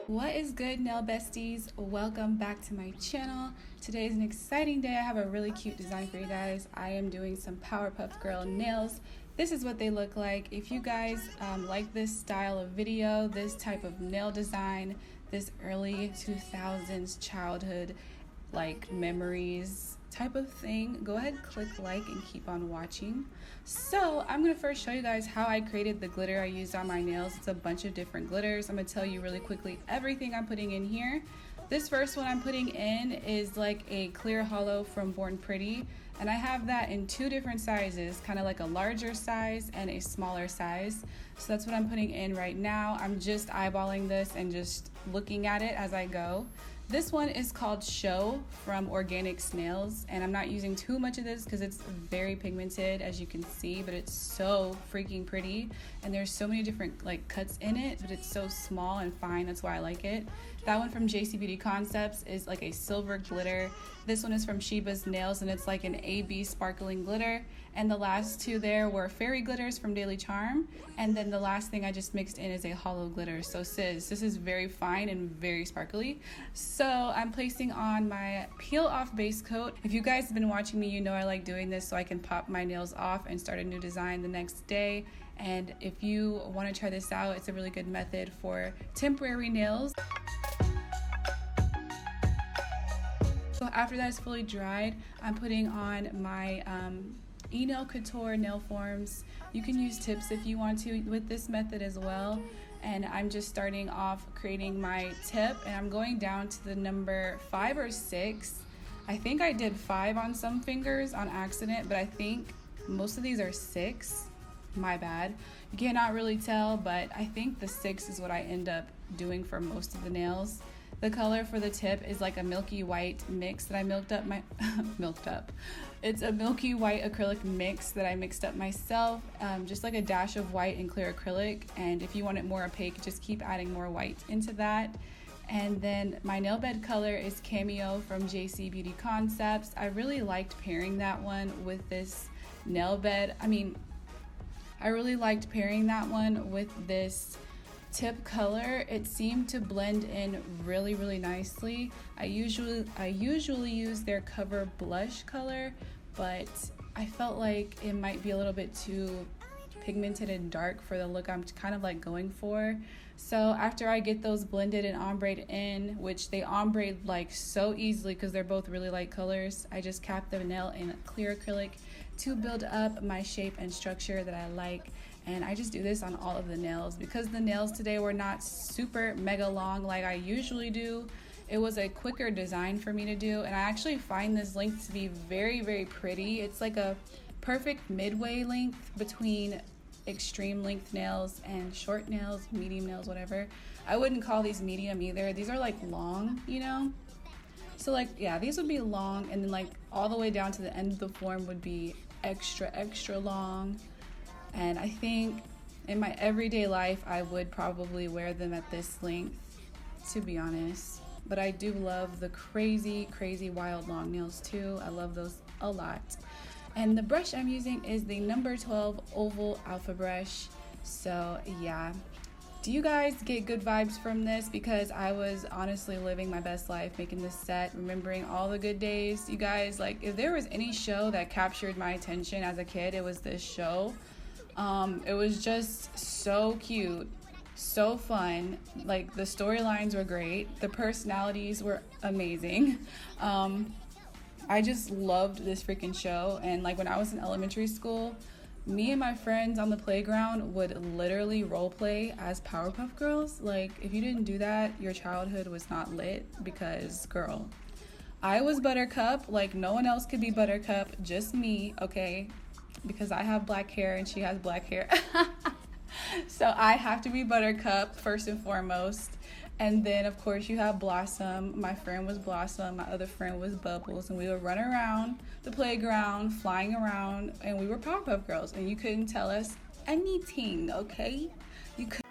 What is good, nail besties? Welcome back to my channel. Today is an exciting day. I have a really cute design for you guys. I am doing some Powerpuff Girl nails. This is what they look like. If you guys like this style of video, this type of nail design, this early 2000s childhood like memories type of thing, go ahead, click like and keep on watching. So I'm gonna first show you guys how I created the glitter I used on my nails. It's a bunch of different glitters. I'm gonna tell you really quickly everything I'm putting in here. This first one I'm putting in is like a clear hollow from Born Pretty, and I have that in two different sizes, kind of like a larger size and a smaller size. So that's what I'm putting in right now. I'm just eyeballing this and just looking at it as I go. This one is called Show from Organic Snails, and I'm not using too much of this because it's very pigmented, as you can see, but it's so freaking pretty, and there's so many different like cuts in it, but it's so small and fine. That's why I like it. That one from Beauty Concepts is like a silver glitter. This one is from Sheba's Nails, and it's like an AB sparkling glitter. And the last two there were fairy glitters from Daily Charm, and then the last thing I just mixed in is a hollow glitter. So sis, this is very fine and very sparkly. So I'm placing on my peel off base coat. If you guys have been watching me, you know I like doing this so I can pop my nails off and start a new design the next day. And if you want to try this out, it's a really good method for temporary nails. So after that's fully dried, I'm putting on my Nail Couture nail forms. You can use tips if you want to with this method as well. And I'm just starting off creating my tip, and I'm going down to the number 5 or 6. I think I did 5 on some fingers on accident, but I think most of these are 6. My bad. You cannot really tell, but I think the 6 is what I end up doing for most of the nails. The color for the tip is like a milky white mix that I It's a milky white acrylic mix that I mixed up myself, just like a dash of white and clear acrylic. And if you want it more opaque, just keep adding more white into that. And then my nail bed color is Cameo from Beauty Concepts. I really liked pairing that one with this nail bed. I really liked pairing that one with this tip color. It seemed to blend in really nicely. I usually use their Cover blush color, but I felt like it might be a little bit too pigmented and dark for the look I'm kind of like going for. So after I get those blended and ombreed in, which they ombreed like so easily because they're both really light colors, I just cap the nail in clear acrylic to build up my shape and structure that I like. And I just do this on all of the nails because the nails today were not super mega long like I usually do. It was a quicker design for me to do, and I actually find this length to be very pretty. It's like a perfect midway length between extreme length nails and short nails, medium nails, whatever. I wouldn't call these medium either. These are like long, you know? So like, yeah, these would be long, and then like all the way down to the end of the form would be extra long. And I think in my everyday life, I would probably wear them at this length, to be honest. But I do love the crazy wild long nails too. I love those a lot. And the brush I'm using is the number 12 Oval Alpha brush. So yeah. Do you guys get good vibes from this? Because I was honestly living my best life making this set, remembering all the good days. You guys, like, if there was any show that captured my attention as a kid, it was this show. It was just so cute, so fun. Like, the storylines were great, the personalities were amazing. I just loved this freaking show. And like when I was in elementary school, me and my friends on the playground would literally role play as Powerpuff Girls. Like, if you didn't do that, your childhood was not lit, because girl, I was Buttercup. Like, no one else could be Buttercup, just me, okay? Because I have black hair and she has black hair. So I have to be Buttercup first and foremost. And then of course you have Blossom. My friend was Blossom, my other friend was Bubbles, and we would run around the playground, flying around, and we were Powerpuff Girls, and you couldn't tell us anything, okay? You could.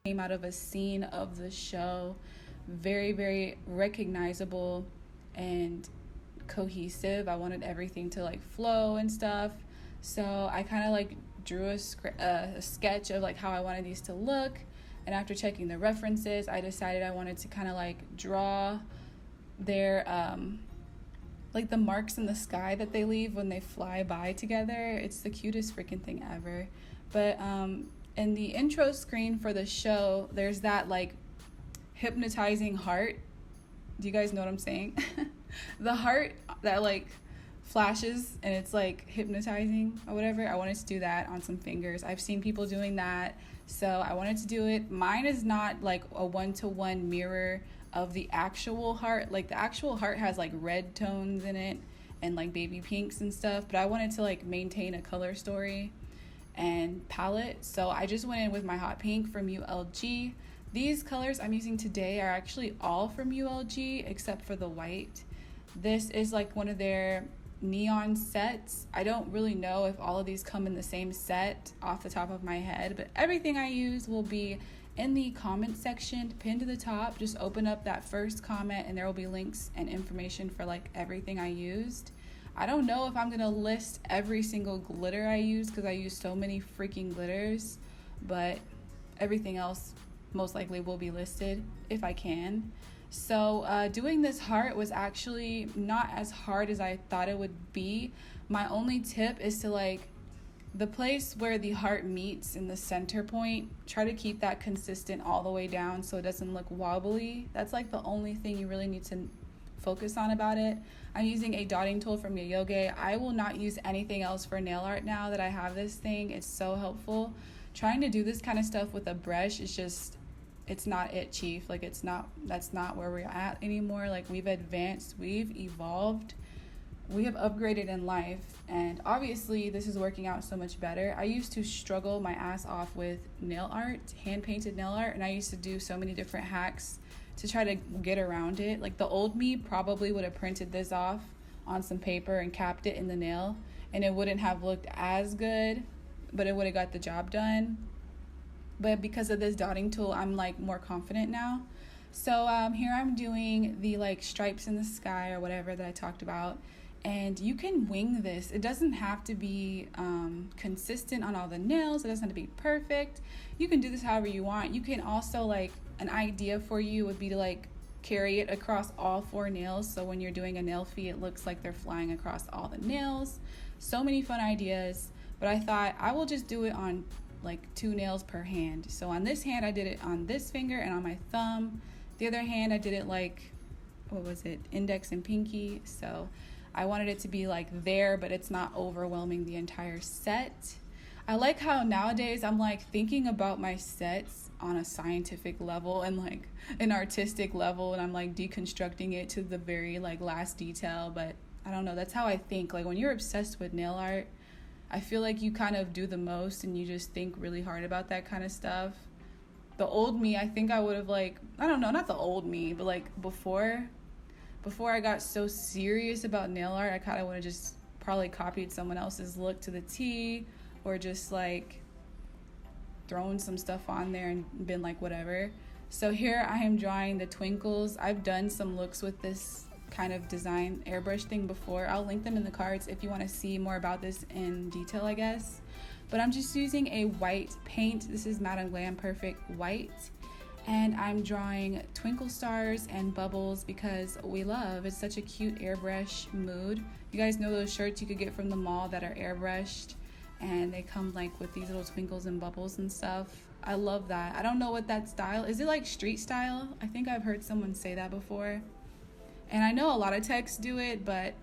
came out of a scene of the show. Very, very recognizable and cohesive. I wanted everything to like flow and stuff. So I kind of like drew a sketch of like how I wanted these to look. And after checking the references, I decided I wanted to kind of like draw their like the marks in the sky that they leave when they fly by together. It's the cutest freaking thing ever. But in the intro screen for the show, there's that like hypnotizing heart. Do you guys know what I'm saying? The heart that like flashes and it's like hypnotizing or whatever. I wanted to do that on some fingers. I've seen people doing that, so I wanted to do it. Mine is not like a one-to-one mirror of the actual heart. Like the actual heart has like red tones in it and like baby pinks and stuff, but I wanted to like maintain a color story and palette, so I just went in with my hot pink from ULG. These colors I'm using today are actually all from ULG except for the white. This is like one of their neon sets. I don't really know if all of these come in the same set off the top of my head, but everything I use will be in the comment section pinned to the top. Just open up that first comment and there will be links and information for like everything I used. I don't know if I'm gonna list every single glitter I use because I use so many freaking glitters, but everything else most likely will be listed if I can. So doing this heart was actually not as hard as I thought it would be. My only tip is to like the place where the heart meets in the center point, try to keep that consistent all the way down so it doesn't look wobbly. That's like the only thing you really need to focus on about it. I'm using a dotting tool from Yoyoge. I will not use anything else for nail art now that I have this thing. It's so helpful. Trying to do this kind of stuff with a brush is just, it's not it, chief. Like that's not where we're at anymore. Like we've advanced, we've evolved, we have upgraded in life, and obviously this is working out so much better. I used to struggle my ass off with nail art, hand painted nail art, and I used to do so many different hacks to try to get around it. Like the old me probably would have printed this off on some paper and capped it in the nail, and it wouldn't have looked as good, but it would have got the job done. But because of this dotting tool, I'm like more confident now. So here I'm doing the like stripes in the sky or whatever that I talked about, and you can wing this. It doesn't have to be consistent on all the nails. It doesn't have to be perfect. You can do this however you want. You can also like, an idea for you would be to like carry it across all 4 nails, so when you're doing a nail fee it looks like they're flying across all the nails. So many fun ideas, but I thought I will just do it on like 2 nails per hand. So on this hand I did it on this finger and on my thumb. The other hand I did it like, what was it, index and pinky. So I wanted it to be like there, but it's not overwhelming the entire set. I like how nowadays I'm like thinking about my sets on a scientific level and like an artistic level, and I'm like deconstructing it to the very like last detail. But I don't know, that's how I think. Like when you're obsessed with nail art, I feel like you kind of do the most and you just think really hard about that kind of stuff. The old me, I think I would have like, I don't know, not the old me, but like before I got so serious about nail art, I kind of would have just probably copied someone else's look to the T, or just like thrown some stuff on there and been like whatever. So here I am drawing the twinkles. I've done some looks with this kind of design airbrush thing before. I'll link them in the cards if you want to see more about this in detail, I guess. But I'm just using a white paint. This is Madame Glam Perfect White, and I'm drawing twinkle stars and bubbles because we love, it's such a cute airbrush mood. You guys know those shirts you could get from the mall that are airbrushed and they come like with these little twinkles and bubbles and stuff. I love that. I don't know what that style is. It like street style? I think I've heard someone say that before. And I know a lot of techs do it, but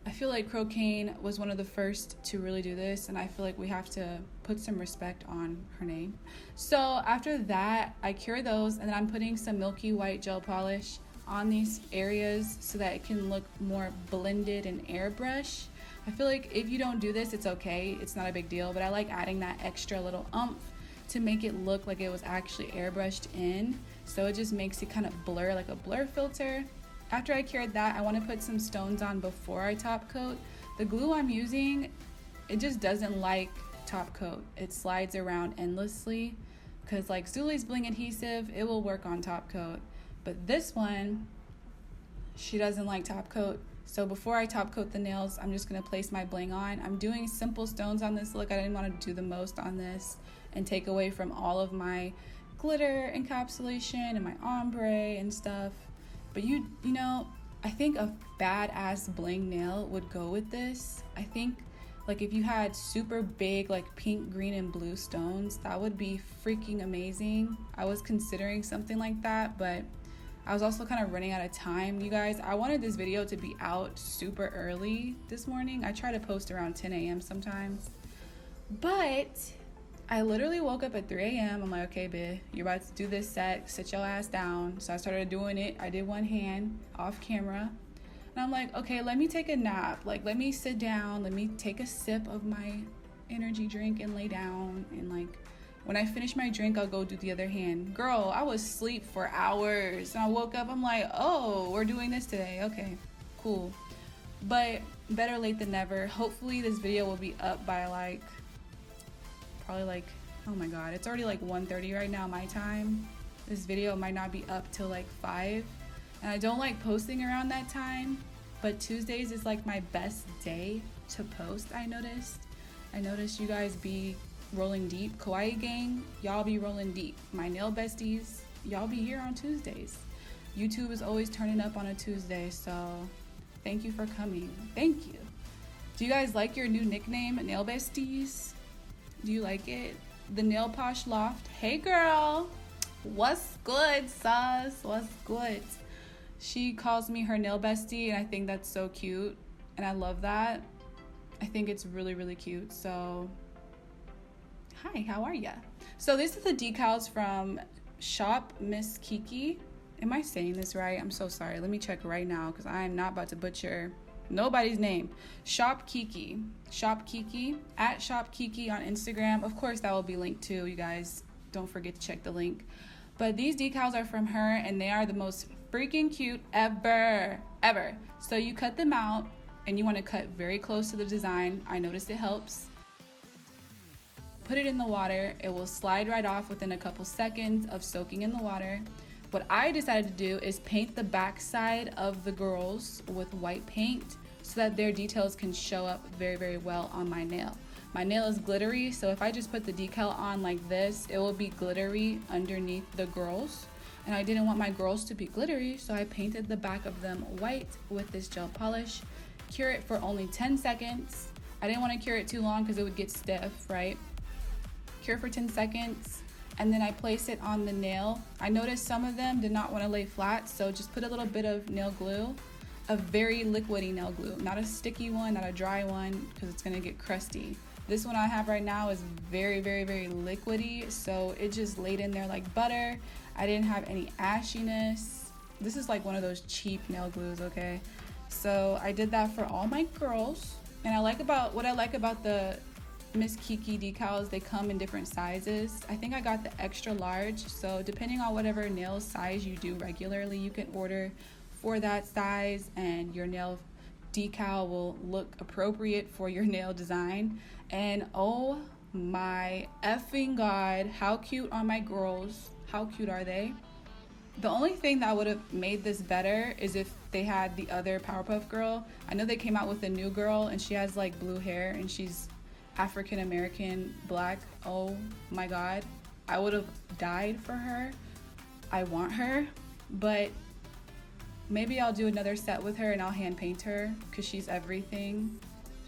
I feel like Crocaine was one of the first to really do this, and I feel like we have to put some respect on her name. So after that, I cure those, and then I'm putting some milky white gel polish on these areas so that it can look more blended and airbrush. I feel like if you don't do this, it's okay. It's not a big deal, but I like adding that extra little oomph to make it look like it was actually airbrushed in. So it just makes it kind of blur, like a blur filter. After I cured that, I want to put some stones on before I top coat. The glue I'm using, it just doesn't like top coat. It slides around endlessly. because like Zuli's Bling adhesive, it will work on top coat, but this one, she doesn't like top coat. So before I top coat the nails, I'm just going to place my bling on. I'm doing simple stones on this look. I didn't want to do the most on this and take away from all of my glitter encapsulation and my ombre and stuff. But you know, I think a badass bling nail would go with this. I think like if you had super big like pink, green, and blue stones, that would be freaking amazing. I was considering something like that, but I was also kind of running out of time, you guys. I wanted this video to be out super early this morning. I try to post around 10 a.m. sometimes, but I literally woke up at 3 a.m. I'm like, okay, babe, you're about to do this set, sit your ass down. So I started doing it. I did one hand off camera, and I'm like, okay, let me take a nap. Like, let me sit down, let me take a sip of my energy drink and lay down, and like, when I finish my drink, I'll go do the other hand. Girl, I was asleep for hours. And I woke up, I'm like, oh, we're doing this today. Okay, cool. But better late than never. Hopefully this video will be up by like, probably like, oh my God. It's already like 1:30 right now, my time. This video might not be up till like 5. And I don't like posting around that time. But Tuesdays is like my best day to post, I noticed. I noticed you guys be rolling deep. Kawaii gang, y'all be rolling deep. My nail besties, y'all be here on Tuesdays. YouTube is always turning up on a Tuesday, so thank you for coming. Thank you. Do you guys like your new nickname, Nail Besties? Do you like it? The Nail Posh Loft. Hey girl, what's good, sus? What's good? She calls me her nail bestie, and I think that's so cute, and I love that. I think it's really, really cute. So hi, how are ya? So these are the decals from Shop Miss Kiki. Am I saying this right? I'm so sorry. Let me check right now because I am not about to butcher nobody's name. Shop Kiki. Shop Kiki. At Shop Kiki on Instagram. Of course, that will be linked too, you guys. Don't forget to check the link. But these decals are from her, and they are the most freaking cute ever. So you cut them out, and you want to cut very close to the design. I noticed it helps. Put it in the water. It will slide right off within a couple seconds of soaking in the water. What I decided to do is paint the back side of the girls with white paint so that their details can show up very, very well on my nail. My nail is glittery, so if I just put the decal on like this, it will be glittery underneath the girls. And I didn't want my girls to be glittery, so I painted the back of them white with this gel polish. Cure it for only 10 seconds. I didn't want to cure it too long because it would get stiff, right? Cure for 10 seconds, and then I place it on the nail. I noticed some of them did not want to lay flat, so just put a little bit of nail glue, a very liquidy nail glue, not a sticky one, not a dry one, because it's going to get crusty. This one I have right now is very, very, very liquidy, so it just laid in there like butter. I didn't have any ashiness. This is like one of those cheap nail glues, okay? So I did that for all my girls, and what I like about the Miss Kiki decals, they come in different sizes. I think I got the extra large, so depending on whatever nail size you do regularly, you can order for that size, and your nail decal will look appropriate for your nail design. And oh my effing God, how cute are my girls? How cute are they? The only thing that would have made this better is if they had the other PowerPuff girl. I know they came out with a new girl, and she has like blue hair, and she's African American, black. Oh my God, I would have died for her. I want her, but maybe I'll do another set with her and I'll hand paint her because she's everything.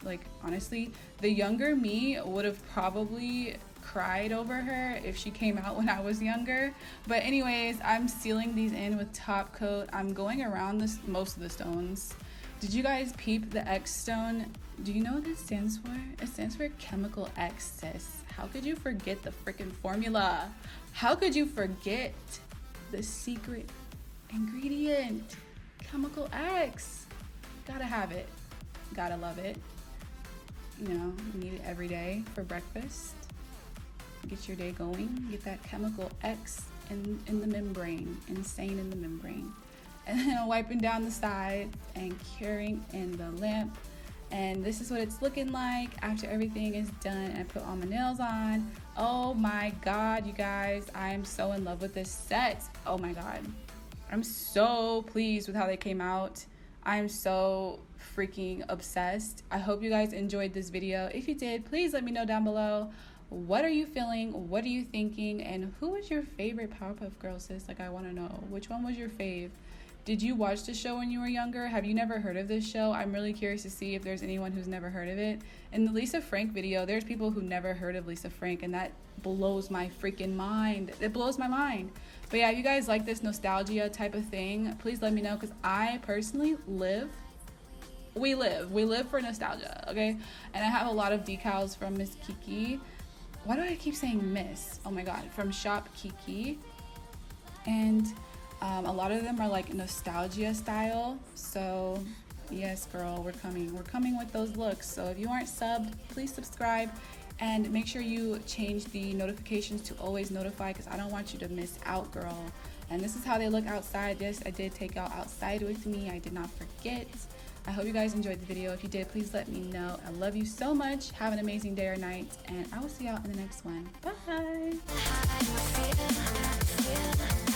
Like, honestly, the younger me would have probably cried over her if she came out when I was younger. But anyways, I'm sealing these in with top coat. I'm going around most of the stones. Did you guys peep the X stone? Do you know what this stands for? It stands for chemical X, sis. How could you forget the freaking formula? How could you forget the secret ingredient? Chemical X. Gotta have it. Gotta love it. You know, you need it every day for breakfast. Get your day going. Get that chemical X in the membrane. Insane in the membrane. And then wiping down the sides and curing in the lamp. And this is what it's looking like after everything is done and I put all my nails on. Oh my god, you guys, I am so in love with this set. Oh my god, I'm so pleased with how they came out. I'm so freaking obsessed. I hope you guys enjoyed this video. If you did, please let me know down below. What are you feeling? What are you thinking? And who was your favorite Powerpuff Girl, sis? Like, I want to know. Which one was your fave? Did you watch the show when you were younger? Have you never heard of this show? I'm really curious to see if there's anyone who's never heard of it. In the Lisa Frank video, there's people who never heard of Lisa Frank, and that blows my freaking mind. It blows my mind. But yeah, if you guys like this nostalgia type of thing, please let me know, because I personally we live for nostalgia, okay? And I have a lot of decals from Miss Kiki. Why do I keep saying Miss? Oh my god, from Shop Kiki. And a lot of them are like nostalgia style. So yes, girl, we're coming with those looks. So if you aren't subbed, please subscribe and make sure you change the notifications to always notify, because I don't want you to miss out, girl. And this is how they look outside. Yes, I did take out outside with me. I did not forget. I hope you guys enjoyed the video. If you did, please let me know. I love you so much. Have an amazing day or night, and I will see y'all in the next one. Bye.